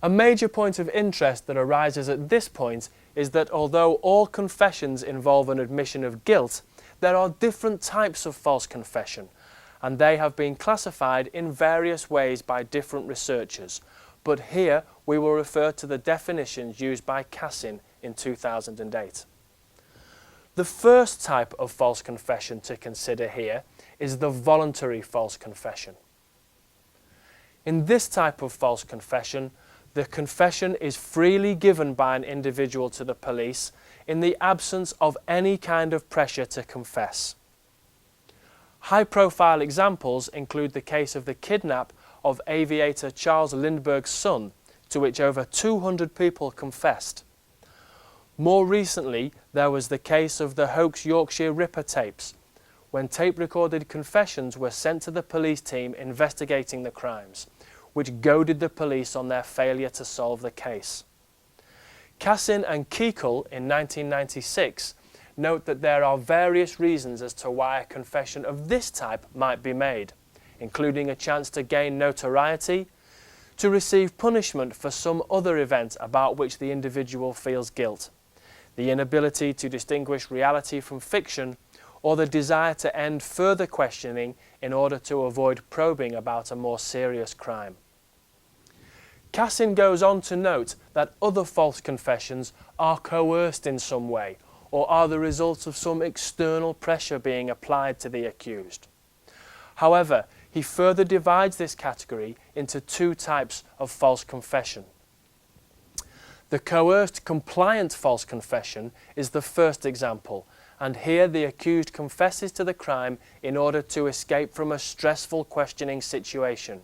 A major point of interest that arises at this point is that although all confessions involve an admission of guilt, there are different types of false confession, and they have been classified in various ways by different researchers, but here we will refer to the definitions used by Cassin in 2008. The first type of false confession to consider here is the voluntary false confession. In this type of false confession, the confession is freely given by an individual to the police in the absence of any kind of pressure to confess. High-profile examples include the case of the kidnap of aviator Charles Lindbergh's son, to which over 200 people confessed. More recently, there was the case of the hoax Yorkshire Ripper tapes, when tape-recorded confessions were sent to the police team investigating the crimes, which goaded the police on their failure to solve the case. Cassin and Kiko in 1996 note that there are various reasons as to why a confession of this type might be made, including a chance to gain notoriety, to receive punishment for some other event about which the individual feels guilt, the inability to distinguish reality from fiction, or the desire to end further questioning in order to avoid probing about a more serious crime. Cassin goes on to note that other false confessions are coerced in some way or are the result of some external pressure being applied to the accused. However, he further divides this category into two types of false confession. The coerced compliant false confession is the first example, and here the accused confesses to the crime in order to escape from a stressful questioning situation.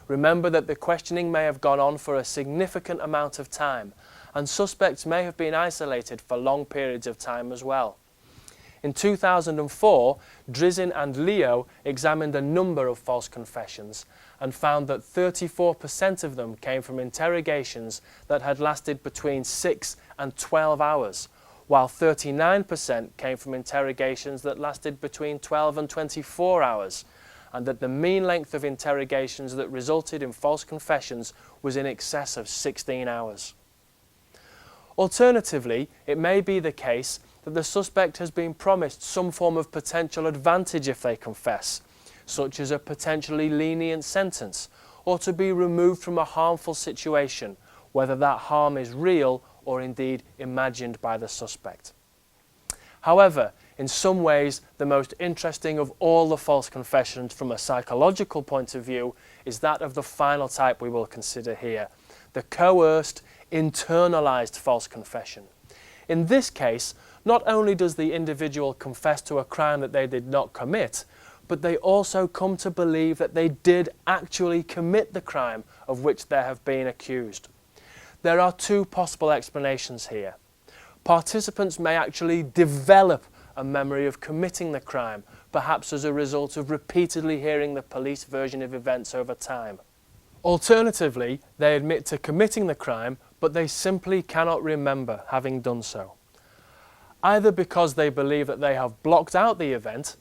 Remember that the questioning may have gone on for a significant amount of time, and suspects may have been isolated for long periods of time as well. In 2004, Drizin and Leo examined a number of false confessions and found that 34% of them came from interrogations that had lasted between 6 and 12 hours, while 39% came from interrogations that lasted between 12 and 24 hours, and that the mean length of interrogations that resulted in false confessions was in excess of 16 hours. Alternatively, it may be the case that the suspect has been promised some form of potential advantage if they confess, such as a potentially lenient sentence, or to be removed from a harmful situation, whether that harm is real or indeed imagined by the suspect. However, in some ways, the most interesting of all the false confessions from a psychological point of view is that of the final type we will consider here, the coerced, internalized false confession. In this case, not only does the individual confess to a crime that they did not commit, but they also come to believe that they did actually commit the crime of which they have been accused. There are two possible explanations here. Participants may actually develop a memory of committing the crime, perhaps as a result of repeatedly hearing the police version of events over time. Alternatively, they admit to committing the crime, but they simply cannot remember having done so. Either because they believe that they have blocked out the event,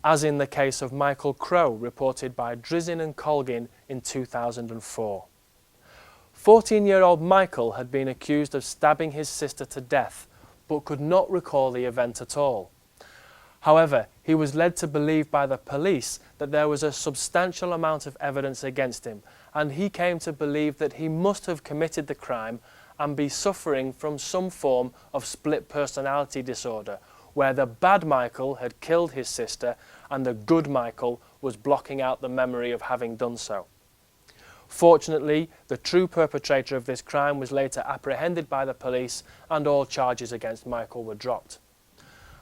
as in the case of Michael Crow reported by Drizin and Colgin in 2004. 14-year-old Michael had been accused of stabbing his sister to death, but could not recall the event at all. However, he was led to believe by the police that there was a substantial amount of evidence against him, and he came to believe that he must have committed the crime and be suffering from some form of split personality disorder, where the bad Michael had killed his sister and the good Michael was blocking out the memory of having done so. Fortunately, the true perpetrator of this crime was later apprehended by the police and all charges against Michael were dropped.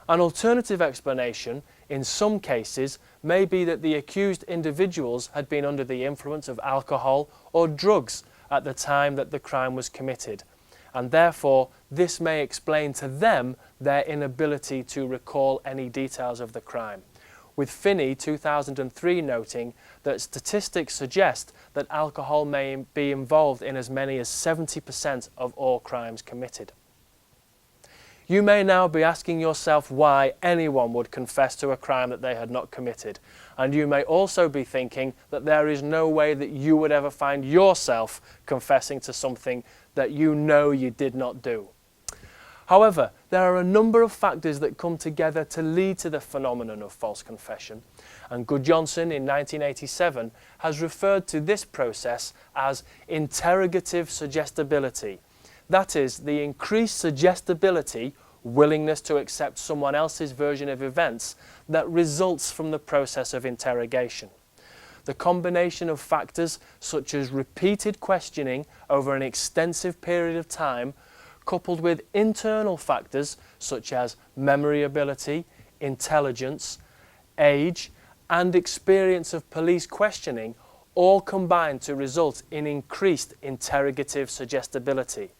An alternative explanation, in some cases, may be that the accused individuals had been under the influence of alcohol or drugs at the time that the crime was committed, and therefore this may explain to them their inability to recall any details of the crime, with Finney 2003 noting that statistics suggest that alcohol may be involved in as many as 70% of all crimes committed. You may now be asking yourself why anyone would confess to a crime that they had not committed, and you may also be thinking that there is no way that you would ever find yourself confessing to something that you know you did not do. However, there are a number of factors that come together to lead to the phenomenon of false confession, and Gudjonsson in 1987 has referred to this process as interrogative suggestibility. That is, the increased suggestibility, willingness to accept someone else's version of events, that results from the process of interrogation. The combination of factors such as repeated questioning over an extensive period of time, coupled with internal factors such as memory ability, intelligence, age, and experience of police questioning, all combine to result in increased interrogative suggestibility.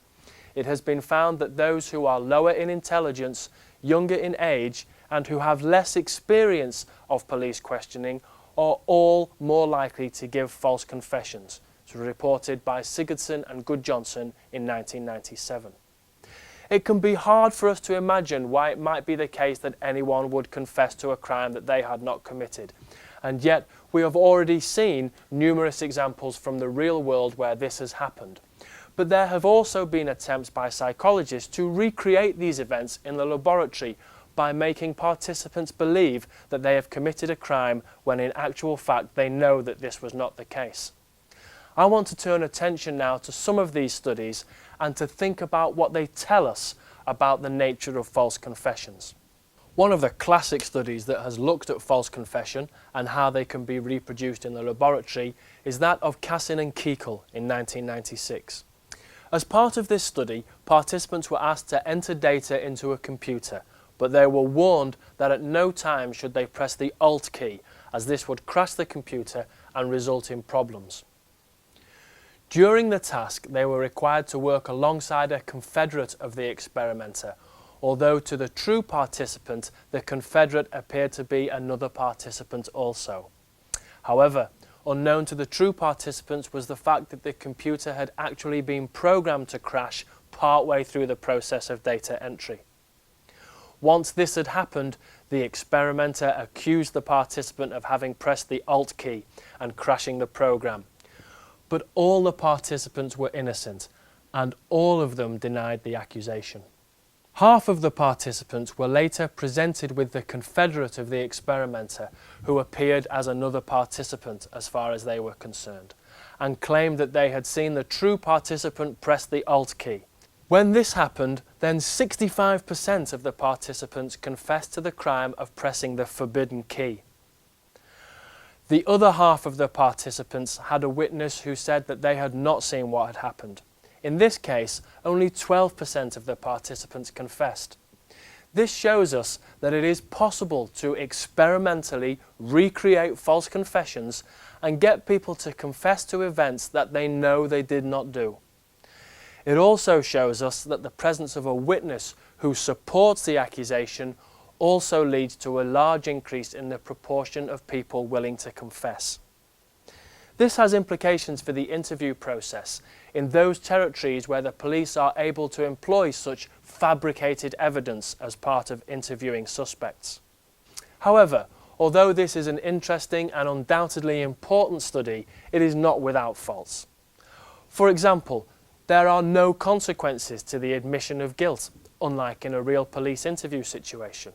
It has been found that those who are lower in intelligence, younger in age, and who have less experience of police questioning are all more likely to give false confessions. It was reported by Sigurdsson and Gudjonsson in 1997. It can be hard for us to imagine why it might be the case that anyone would confess to a crime that they had not committed, and yet we have already seen numerous examples from the real world where this has happened. But there have also been attempts by psychologists to recreate these events in the laboratory by making participants believe that they have committed a crime when in actual fact they know that this was not the case. I want to turn attention now to some of these studies and to think about what they tell us about the nature of false confessions. One of the classic studies that has looked at false confession and how they can be reproduced in the laboratory is that of Kassin and Kiko in 1996. As part of this study, participants were asked to enter data into a computer, but they were warned that at no time should they press the Alt key, as this would crash the computer and result in problems. During the task, they were required to work alongside a confederate of the experimenter, although to the true participant, the confederate appeared to be another participant also. However, unknown to the true participants was the fact that the computer had actually been programmed to crash partway through the process of data entry. Once this had happened, the experimenter accused the participant of having pressed the Alt key and crashing the program. But all the participants were innocent, and all of them denied the accusation. Half of the participants were later presented with the confederate of the experimenter, who appeared as another participant as far as they were concerned, and claimed that they had seen the true participant press the Alt key. When this happened, then 65% of the participants confessed to the crime of pressing the forbidden key. The other half of the participants had a witness who said that they had not seen what had happened. In this case, only 12% of the participants confessed. This shows us that it is possible to experimentally recreate false confessions and get people to confess to events that they know they did not do. It also shows us that the presence of a witness who supports the accusation also leads to a large increase in the proportion of people willing to confess. This has implications for the interview process in those territories where the police are able to employ such fabricated evidence as part of interviewing suspects. However, although this is an interesting and undoubtedly important study, it is not without faults. For example, there are no consequences to the admission of guilt, unlike in a real police interview situation.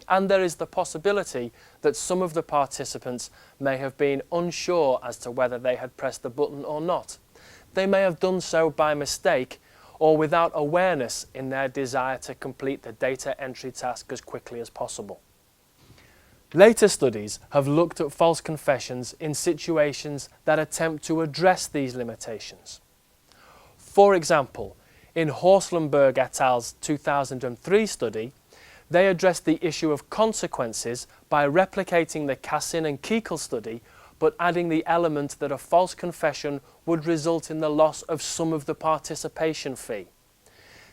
And there is the possibility that some of the participants may have been unsure as to whether they had pressed the button or not. They may have done so by mistake or without awareness in their desire to complete the data entry task as quickly as possible. Later studies have looked at false confessions in situations that attempt to address these limitations. For example, in Horselenberg et al.'s 2003 study, they addressed the issue of consequences by replicating the Kassin and Kiko study, but adding the element that a false confession would result in the loss of some of the participation fee.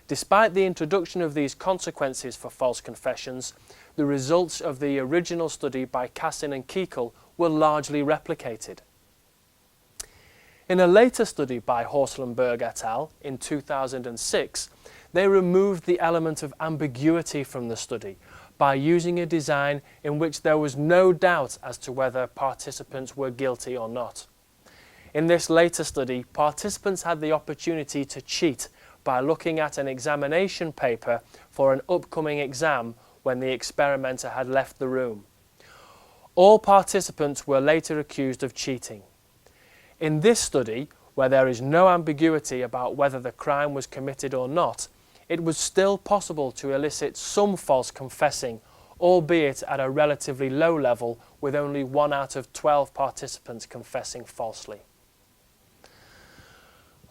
Despite the introduction of these consequences for false confessions, the results of the original study by Kassin and Kiko were largely replicated. In a later study by Horselenberg et al. In 2006, They removed the element of ambiguity from the study by using a design in which there was no doubt as to whether participants were guilty or not. In this later study, participants had the opportunity to cheat by looking at an examination paper for an upcoming exam when the experimenter had left the room. All participants were later accused of cheating. In this study, where there is no ambiguity about whether the crime was committed or not, it was still possible to elicit some false confessing, albeit at a relatively low level, with only 1 out of 12 participants confessing falsely.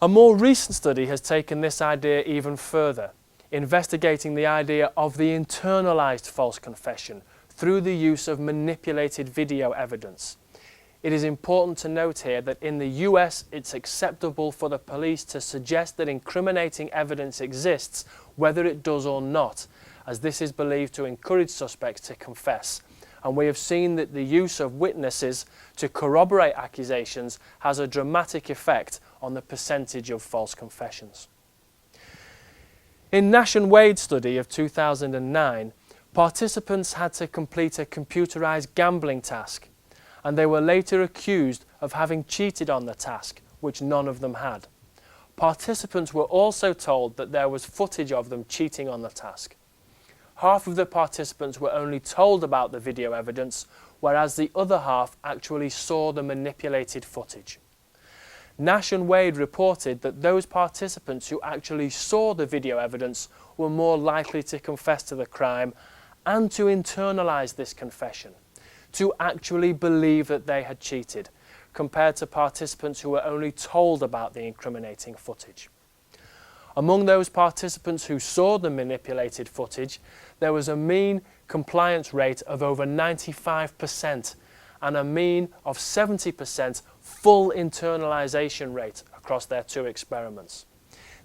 A more recent study has taken this idea even further, investigating the idea of the internalized false confession through the use of manipulated video evidence. It is important to note here that in the US it's acceptable for the police to suggest that incriminating evidence exists, whether it does or not, as this is believed to encourage suspects to confess. And we have seen that the use of witnesses to corroborate accusations has a dramatic effect on the percentage of false confessions. In Nash and Wade's study of 2009, participants had to complete a computerized gambling task, and they were later accused of having cheated on the task, which none of them had. Participants were also told that there was footage of them cheating on the task. Half of the participants were only told about the video evidence, whereas the other half actually saw the manipulated footage. Nash and Wade reported that those participants who actually saw the video evidence were more likely to confess to the crime and to internalize this confession, to actually believe that they had cheated, compared to participants who were only told about the incriminating footage. Among those participants who saw the manipulated footage, there was a mean compliance rate of over 95% and a mean of 70% full internalization rate across their 2 experiments.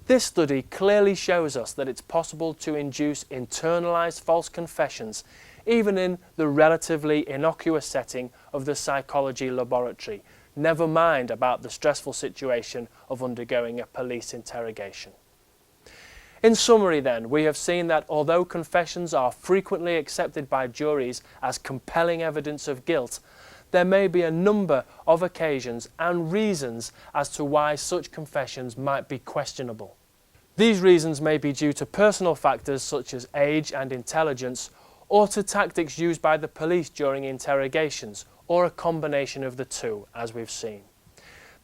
This study clearly shows us that it's possible to induce internalized false confessions even in the relatively innocuous setting of the psychology laboratory, never mind about the stressful situation of undergoing a police interrogation. In summary then, we have seen that although confessions are frequently accepted by juries as compelling evidence of guilt, there may be a number of occasions and reasons as to why such confessions might be questionable. These reasons may be due to personal factors such as age and intelligence, or to tactics used by the police during interrogations, or a combination of the 2, as we've seen.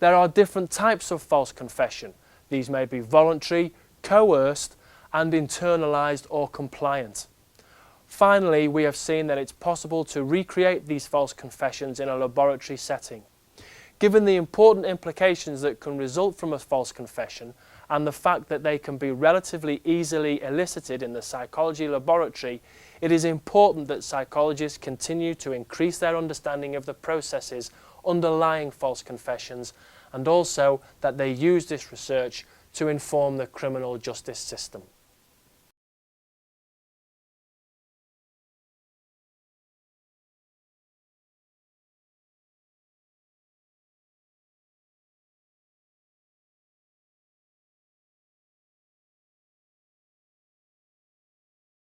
There are different types of false confession. These may be voluntary, coerced, and internalized or compliant. Finally, we have seen that it's possible to recreate these false confessions in a laboratory setting. Given the important implications that can result from a false confession and the fact that they can be relatively easily elicited in the psychology laboratory, it is important that psychologists continue to increase their understanding of the processes underlying false confessions, and also that they use this research to inform the criminal justice system.